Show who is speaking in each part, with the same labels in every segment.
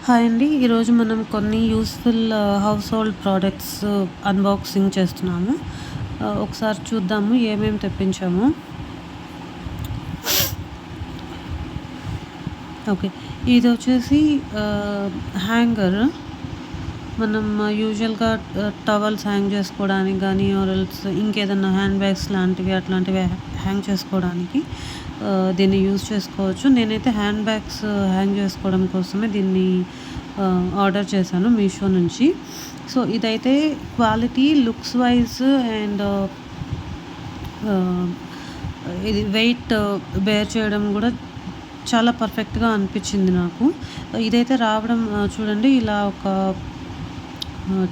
Speaker 1: Hi అండి. ఈరోజు మనం కొన్ని useful house hold products unboxing చేస్తున్నాము. ఒకసారి చూద్దాము ఏమేమి తెప్పించామో. ఓకే. ఇదొచ్చేసి హ్యాంగర్. మనం యూజువల్‌గా టవల్స్ హ్యాంగ్ చేసుకోవడానికి గానీ, ఆర్ ఎల్స్ ఇంకేదన్నా హ్యాండ్ బ్యాగ్స్ లాంటివి అట్లాంటివి హ్యాంగ్ చేసుకోవడానికి దీన్ని యూజ్ చేసుకోవచ్చు. నేనైతే హ్యాండ్ బ్యాగ్స్ హ్యాంగ్ చేసుకోవడం కోసమే దీన్ని ఆర్డర్ చేశాను మీషో నుంచి. సో, ఇదైతే క్వాలిటీ, లుక్స్ వైజ్ అండ్ ఇది వెయిట్ బేర్ చేయడం గూడా చాలా పర్ఫెక్ట్‌గా అనిపిచ్చింది నాకు. ఇదైతే రావడం చూడండి ఇలా ఒక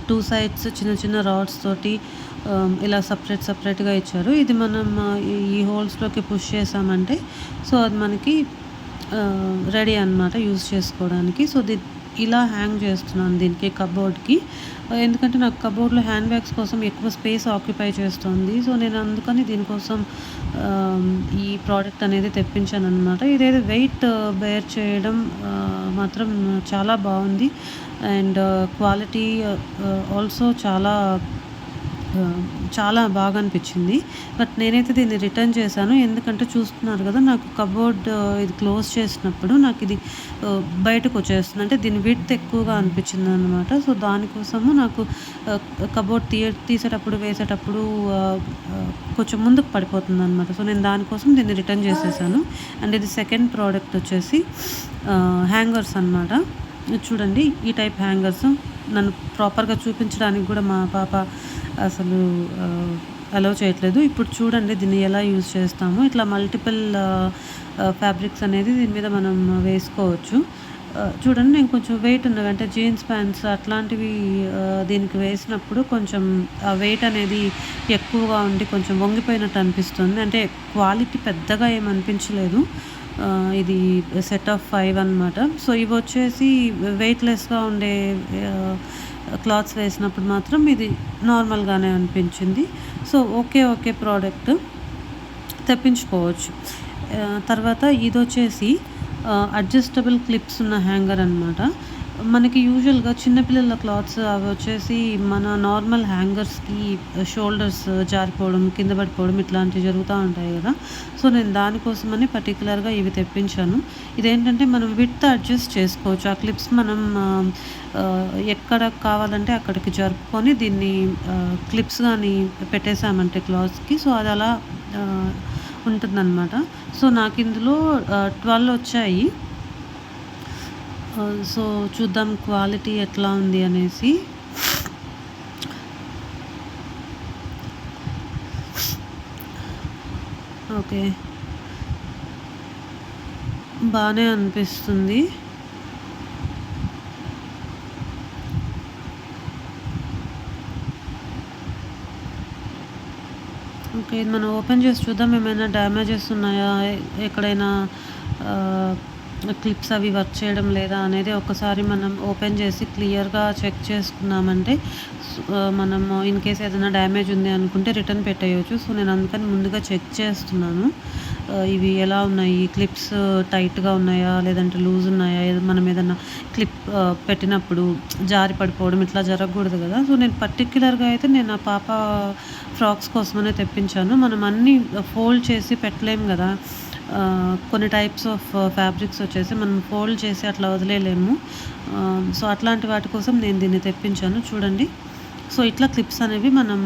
Speaker 1: 2 సైడ్స్ చిన్న చిన్న రాడ్స్ తోటి ఇలా సెపరేట్‌గా ఇచ్చారు. ఇది మనం ఈ హోల్స్‌లోకి పుష్ చేసామంటే సో, అది మనకి రెడీ అనమాట యూజ్ చేసుకోవడానికి. సో, ఇలా హ్యాంగ్ చేస్తున్నాను దీనికి కబోర్డ్‌కి. ఎందుకంటే నాకు కబోర్డ్‌లో హ్యాండ్ బ్యాగ్స్ కోసం ఎక్కువ స్పేస్ ఆక్యుపై చేస్తుంది. సో, నేను అందుకని దీనికోసం ఈ ప్రోడక్ట్ అనేది తెప్పించాననమాట. ఇదైతే వెయిట్ బేర్ చేయడం మాత్రం చాలా బావుంది. అండ్ క్వాలిటీ ఆల్సో చాలా బాగా అనిపించింది. బట్ నేనైతే దీన్ని రిటర్న్ చేశాను. ఎందుకంటే చూస్తున్నారు కదా, నాకు కబోర్డ్ ఇది క్లోజ్ చేసినప్పుడు నాకు ఇది బయటకొచ్చేస్తుంది. అంటే దీని విడ్త్ ఎక్కువగా అనిపించిందనమాట. సో, దానికోసము నాకు కబోర్డ్ తీసేటప్పుడు, వేసేటప్పుడు కొంచెం ముందుకు పడిపోతుందనమాట. సో, నేను దానికోసం దీన్ని రిటర్న్ చేసేసాను. అండ్ ఇది సెకండ్ ప్రోడక్ట్ వచ్చేసి హ్యాంగర్స్ అనమాట. చూడండి ఈ టైప్ హ్యాంగర్స్. నన్ను ప్రాపర్‌గా చూపించడానికి కూడా మా పాప అసలు అలౌ చేయట్లేదు. ఇప్పుడు చూడండి దీన్ని ఎలా యూజ్ చేస్తామో. ఇట్లా మల్టిపుల్ ఫ్యాబ్రిక్స్ అనేది దీని మీద మనం వేసుకోవచ్చు. చూడండి నేను కొంచెం వెయిట్ ఉన్నవి అంటే జీన్స్ ప్యాంట్స్ అట్లాంటివి దీనికి వేసినప్పుడు కొంచెం ఆ వెయిట్ అనేది ఎక్కువగా ఉండి కొంచెం వంగిపోయినట్టు అనిపిస్తుంది. అంటే క్వాలిటీ పెద్దగా ఏమి అనిపించలేదు. ఇది సెట్ ఆఫ్ 5 అనమాట. సో, ఇవొచ్చేసి వెయిట్‌లెస్‌గా ఉండే క్లాత్స్ వేసినప్పుడు మాత్రం ఇది నార్మల్‌గానే అనిపించింది. సో, ఓకే ప్రోడక్ట్ తెప్పించుకోవచ్చు. తర్వాత ఇదొచ్చేసి అడ్జస్టబుల్ క్లిప్స్ ఉన్న హ్యాంగర్ అనమాట. మనకి యూజువల్‌గా చిన్నపిల్లల క్లాత్స్ అవి వచ్చేసి మన నార్మల్ హ్యాంగర్స్‌కి షోల్డర్స్ జారిపోవడం, కింద పడిపోవడం ఇట్లాంటివి జరుగుతూ ఉంటాయి కదా. సో, నేను దానికోసమని పర్టిక్యులర్‌గా ఇవి తెప్పించాను. ఇదేంటంటే మనం విడ్త్ అడ్జస్ట్ చేసుకోవచ్చు. ఆ క్లిప్స్ మనం ఎక్కడ కావాలంటే అక్కడికి జరుపుకొని దీన్ని క్లిప్స్ గానీ పెట్టేసామంటే క్లాత్స్‌కి సో, అది అలా ఉంటుందన్నమాట. సో, నాకిందులో 12 వచ్చాయి. సో, చూద్దాం క్వాలిటీ ఎట్లా ఉంది అనేసి. ఓకే. బానే అనిపిస్తుంది. ఓకే. ఇది మనం ఓపెన్ చేసి చూద్దాం. ఏమైనా డ్యామేజెస్ ఉన్నాయా? ఎక్కడైనా ఆహ్, క్లిప్స్ అవి వర్క్ చేయడం లేదా అనేది ఒకసారి మనం ఓపెన్ చేసి క్లియర్‌గా చెక్ చేసుకున్నామంటే మనము ఇన్ కేస్ ఏదైనా డ్యామేజ్ ఉంది అనుకుంటే రిటర్న్ పెట్టేయొచ్చు. సో, నేను అందుకని ముందుగా చెక్ చేస్తున్నాను. ఇవి ఎలా ఉన్నాయి? క్లిప్స్ టైట్‌గా ఉన్నాయా? లేదంటే లూజ్ ఉన్నాయా? మనం ఏదన్నా క్లిప్ పెట్టినప్పుడు జారి పడిపోవడం ఇట్లా జరగకూడదు కదా. సో, నేను పర్టిక్యులర్‌గా అయితే నేను ఆ పాప ఫ్రాక్స్ కోసమనే తెప్పించాను. మనం అన్నీ ఫోల్డ్ చేసి పెట్టలేం గదా. కొన్ని టైప్స్ ఆఫ్ ఫ్యాబ్రిక్స్ వచ్చేసి మనం ఫోల్డ్ చేసి అట్లా వదిలేయలేము. సో, అట్లాంటి వాటి కోసం నేను దీన్ని తెప్పించాను. చూడండి. సో, ఇట్లా క్లిప్స్ అనేవి మనం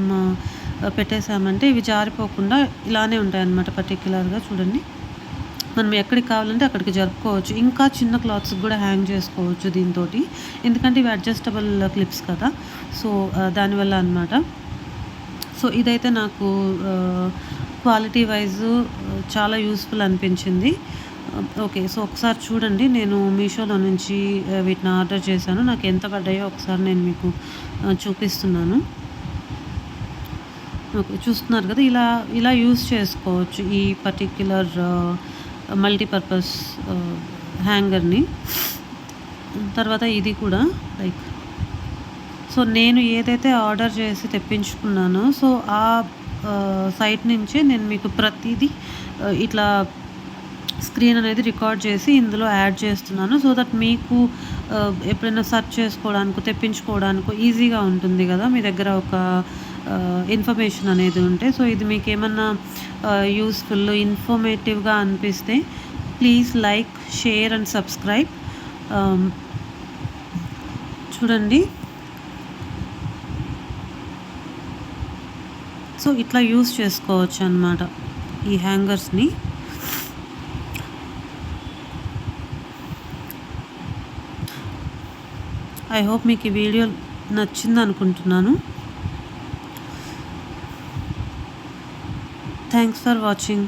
Speaker 1: పెట్టేసామంటే ఇవి జారిపోకుండా ఇలానే ఉంటాయన్నమాట పర్టిక్యులర్‌గా చూడండి. మనం ఎక్కడికి కావాలంటే అక్కడికి జరుపుకోవచ్చు. ఇంకా చిన్న క్లాత్స్‌కి గూడా హ్యాంగ్ చేసుకోవచ్చు దీనితోటి. ఎందుకంటే ఇవి అడ్జస్టబుల్ క్లిప్స్ కదా. సో, దానివల్ల అనమాట. సో, ఇదైతే నాకు క్వాలిటీ వైజ్ చాలా యూస్‌ఫుల్ అనిపించింది. ఓకే. సో, ఒకసారి చూడండి నేను మీషోలో నుంచి వీటిని ఆర్డర్ చేశాను. నాకు ఎంత పడ్డాయో ఒకసారి నేను మీకు చూపిస్తున్నాను. ఓకే. చూస్తున్నారు కదా. ఇలా యూజ్ చేసుకోవచ్చు ఈ పర్టిక్యులర్ మల్టీపర్పస్ హ్యాంగర్‌ని. తర్వాత ఇది కూడా లైక్ సో, నేను ఏదైతే ఆర్డర్ చేసి తెప్పించుకున్నానో సో, ఆ సైట్ నుంచే నేను మీకు ప్రతీదీ ఇట్లా స్క్రీన్ అనేది రికార్డ్ చేసి ఇందులో యాడ్ చేస్తున్నాను. సో దట్ మీకు ఎప్పుడైనా సెర్చ్ చేసుకోవడానికో, తెప్పించుకోవడానికో ఈజీగా ఉంటుంది గదా! మీ దగ్గర ఒక ఇన్ఫర్మేషన్ అనేది ఉంటే. సో, ఇది మీకేమన్నా యూజ్‌ఫుల్, ఇన్ఫర్మేటివ్‌గా అనిపిస్తే please like, share and subscribe. ఆహ్, చూడండి. సో, ఇట్లా యూజ్ చేసుకోవచ్చనమాట ఈ హ్యాంగర్స్‌ని. ఐ హోప్ మీకు ఈ వీడియో నచ్చిందనుకుంటున్నాను. Thanks for watching.